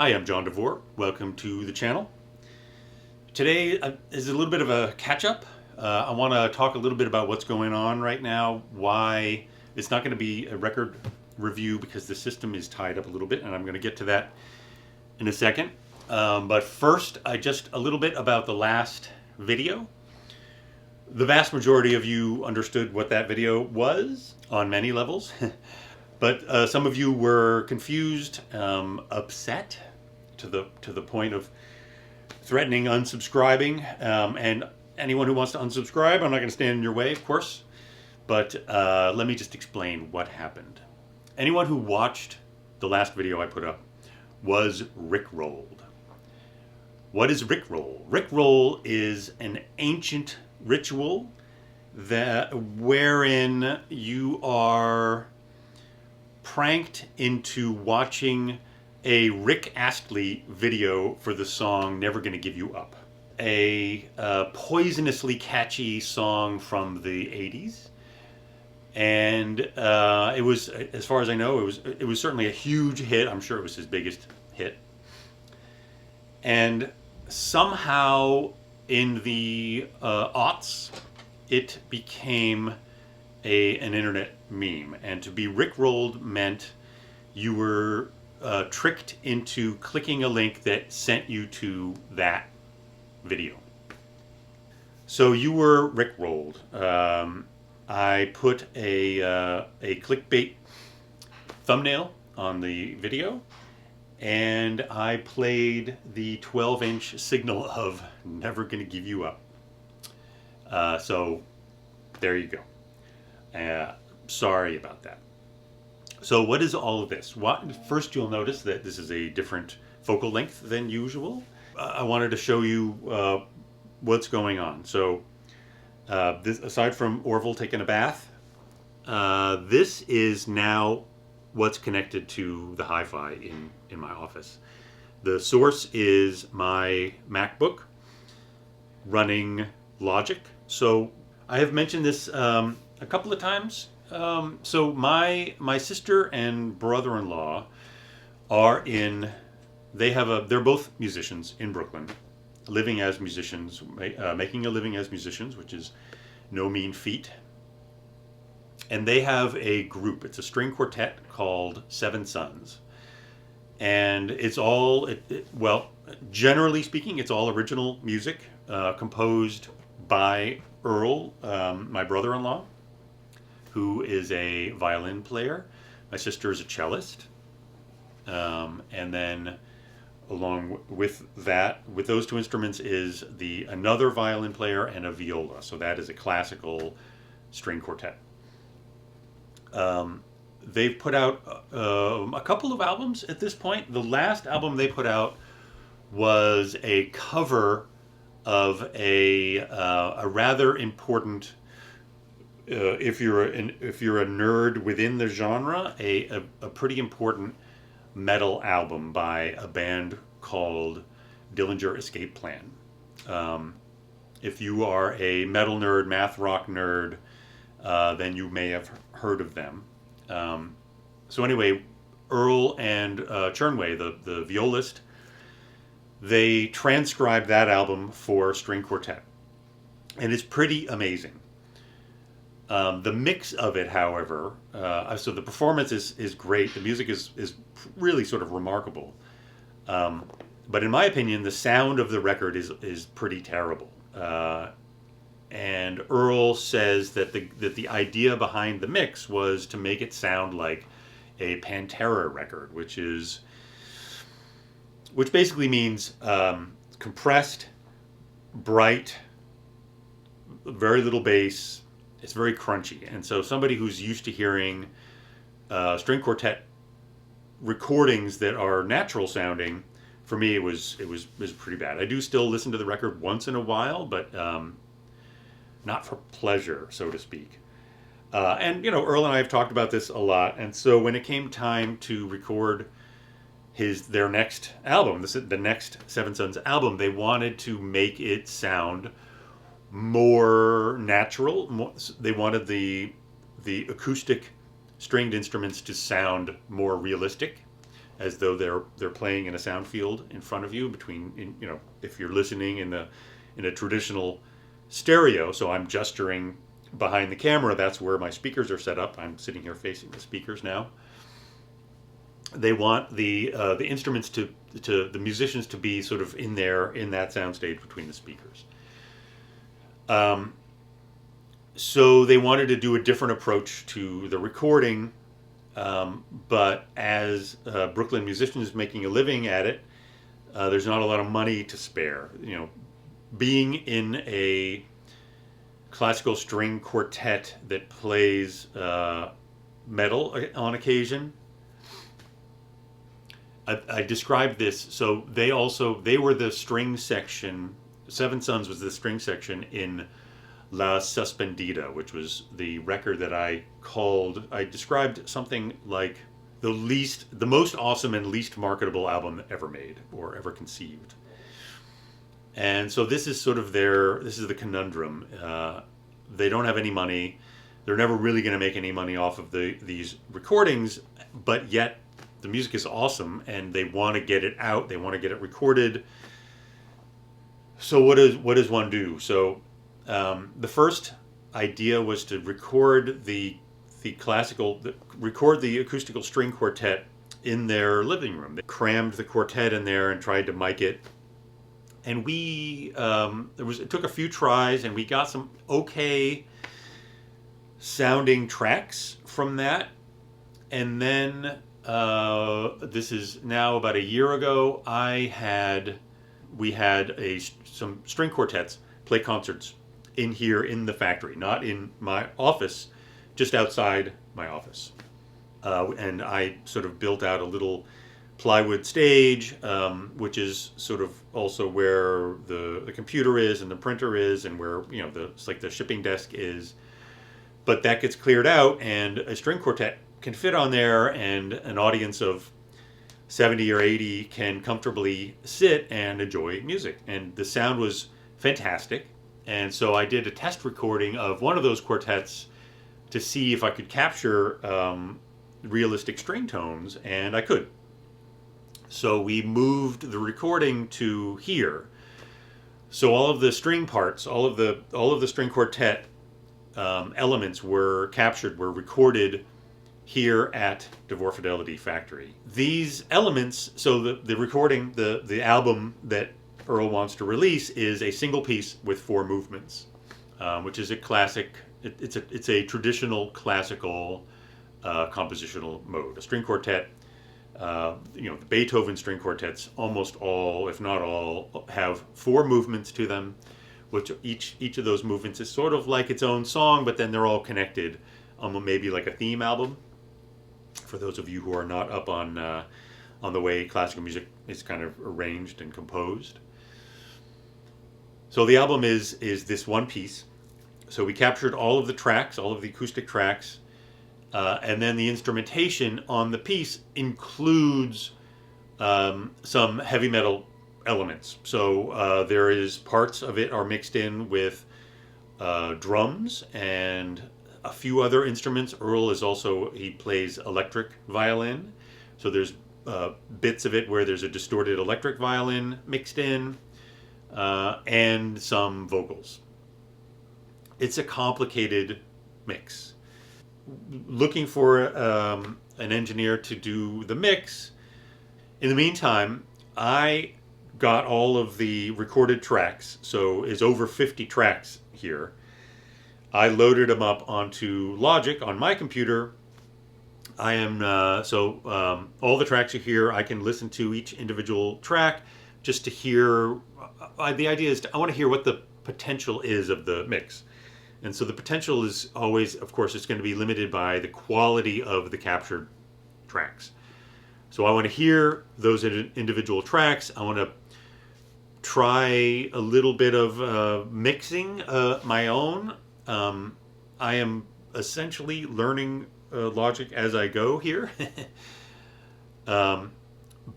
Hi, I'm John DeVore. Welcome to the channel. Today is a little bit of a catch-up. I want to talk a little bit about what's going on right now, why it's not going to be a record review because the system is tied up a little bit, and I'm going to get to that in a second. But first, just a little bit about the last video. The vast majority of you understood what that video was on many levels. But some of you were confused, upset, to the point of threatening unsubscribing. And anyone who wants to unsubscribe, I'm not going to stand in your way, of course. But let me just explain what happened. Anyone who watched the last video I put up was rickrolled. What is rickroll? Rickroll is an ancient ritual wherein you are pranked into watching a Rick Astley video for the song Never Gonna Give You Up. A poisonously catchy song from the 80s. And it was, as far as I know, it was certainly a huge hit. I'm sure it was his biggest hit. And somehow in the aughts, it became an internet meme. And to be rickrolled meant you were tricked into clicking a link that sent you to that video. So you were rickrolled. I put a clickbait thumbnail on the video, and I played the 12-inch signal of Never Gonna Give You Up. So there you go. Sorry about that. So what is all of this? First, you'll notice that this is a different focal length than usual. I wanted to show you what's going on. So this, aside from Orville taking a bath, this is now what's connected to the hi-fi in my office. The source is my MacBook running Logic. So I have mentioned this a couple of times. So my sister and brother-in-law are they're both musicians in Brooklyn, living as musicians, making a living as musicians, which is no mean feat. And they have a group. It's a string quartet called Seven Sons. And it's all, well, generally speaking, it's all original music composed by Earl, my brother-in-law, who is a violin player. My sister is a cellist. And then along with those two instruments is another violin player and a viola. So that is a classical string quartet. They've put out a couple of albums at this point. The last album they put out was a cover of a rather important, if you're a nerd within the genre, a pretty important metal album by a band called Dillinger Escape Plan. If you are a metal nerd, math rock nerd, then you may have heard of them. So anyway, Earl and Chernway, the violist, they transcribed that album for string quartet, and it's pretty amazing. The mix of it, however, so the performance is great. The music is really sort of remarkable. But in my opinion, the sound of the record is pretty terrible. And Earl says that the idea behind the mix was to make it sound like a Pantera record, which basically means compressed, bright, very little bass. It's very crunchy. And so somebody who's used to hearing string quartet recordings that are natural sounding, for me it was pretty bad. I do still listen to the record once in a while, but not for pleasure, so to speak. And Earl and I have talked about this a lot. And so when it came time to record their next album, the next Seven Sons album, they wanted to make it sound more natural. They wanted the acoustic stringed instruments to sound more realistic as though they're playing in a sound field in front of you. If you're listening in a traditional stereo, so I'm gesturing behind the camera. That's where my speakers are set up. I'm sitting here facing the speakers now. They want the instruments to the musicians to be sort of in that soundstage between the speakers. So they wanted to do a different approach to the recording, but as Brooklyn musicians making a living at it, there's not a lot of money to spare. Being in a classical string quartet that plays metal on occasion. I described this. So they were the string section. Seven Sons was the string section in La Suspendida, which was the record that I described something like the most awesome and least marketable album ever made or ever conceived. And so this is the conundrum. They don't have any money. They're never really going to make any money off of these recordings, but yet the music is awesome and they want to get it out. They want to get it recorded. So what does one do? So the first idea was to record the acoustical string quartet in their living room. They crammed the quartet in there and tried to mic it. And it took a few tries, and we got some okay sounding tracks from that. And then this is now about a year ago. We had some string quartets play concerts in here in the factory, not in my office, just outside my office. And I sort of built out a little plywood stage, which is sort of also where the computer is and the printer is, and where it's like the shipping desk is. But that gets cleared out, and a string quartet can fit on there, and an audience of 70 or 80 can comfortably sit and enjoy music. And the sound was fantastic. And so I did a test recording of one of those quartets to see if I could capture realistic string tones, and I could. So we moved the recording to here. So all of the string parts, all of the string quartet elements were recorded here at DeVore Fidelity Factory. These elements, so the recording, the album that Earl wants to release is a single piece with 4 movements, which is a classic. It's a traditional classical compositional mode. A string quartet. The Beethoven string quartets, almost all, if not all, have 4 movements to them, which each of those movements is sort of like its own song, but then they're all connected, maybe like a theme album. For those of you who are not up on the way classical music is kind of arranged and composed. So the album is this one piece. So we captured all of the tracks, all of the acoustic tracks. And then the instrumentation on the piece includes some heavy metal elements. So there is parts of it are mixed in with drums and a few other instruments. Earl he plays electric violin. So there's bits of it where there's a distorted electric violin mixed in, and some vocals. It's a complicated mix. Looking for an engineer to do the mix. In the meantime, I got all of the recorded tracks, so it's over 50 tracks here. I loaded them up onto Logic on my computer. I am all the tracks are here. I can listen to each individual track just to hear. The idea is I want to hear what the potential is of the mix. And so the potential is always, of course, it's going to be limited by the quality of the captured tracks. So I want to hear those individual tracks. I want to try a little bit of mixing my own. I am essentially learning Logic as I go here.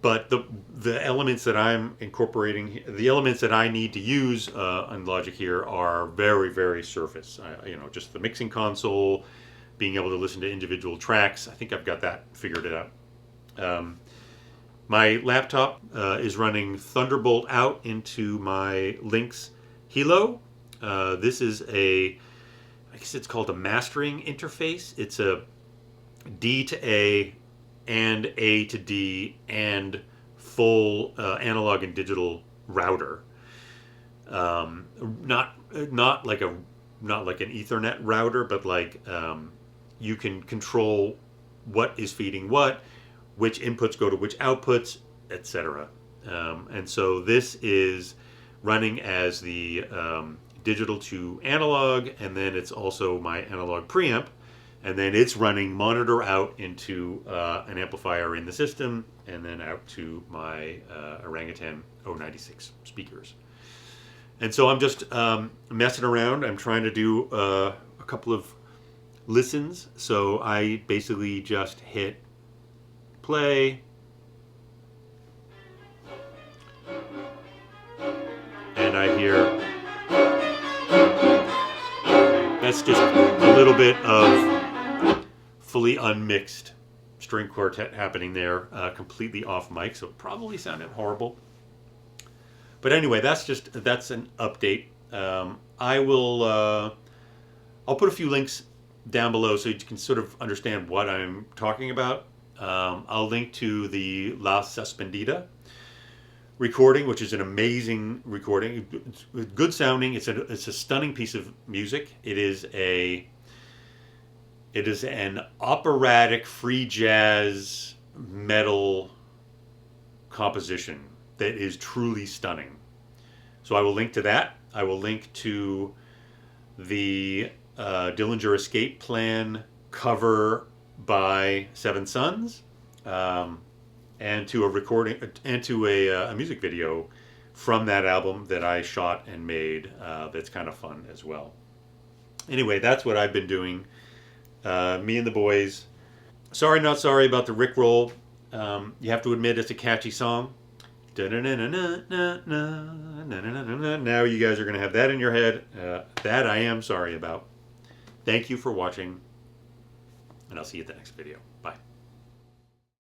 But the elements that I'm incorporating, the elements that I need to use on Logic here are very, very surface. Just the mixing console, being able to listen to individual tracks. I think I've got that figured out. My laptop is running Thunderbolt out into my Lynx Hilo. This is I guess it's called a mastering interface. It's a D to A and A to D and full analog and digital router. Not like an Ethernet router, but like you can control what is feeding what, which inputs go to which outputs, etc. And so this is running as the digital to analog, and then it's also my analog preamp, and then it's running monitor out into an amplifier in the system, and then out to my Orangutan 096 speakers. And so I'm just messing around. I'm trying to do a couple of listens. So I basically just hit play, and I hear that's just a little bit of fully unmixed string quartet happening there, completely off mic, so it probably sounded horrible. But anyway, that's an update. I'll put a few links down below so you can sort of understand what I'm talking about. I'll link to the La Suspendida recording, which is an amazing recording. It's good sounding. It's a stunning piece of music. It is an operatic free jazz metal composition that is truly stunning. So I will link to that. I will link to the Dillinger Escape Plan cover by Seven Sons, and to a recording and to a music video from that album that I shot and made. That's kind of fun as well. Anyway, that's what I've been doing. Me and the boys. Sorry, not sorry about the rickroll. You have to admit it's a catchy song. Now you guys are going to have that in your head. That I am sorry about. Thank you for watching, and I'll see you at the next video.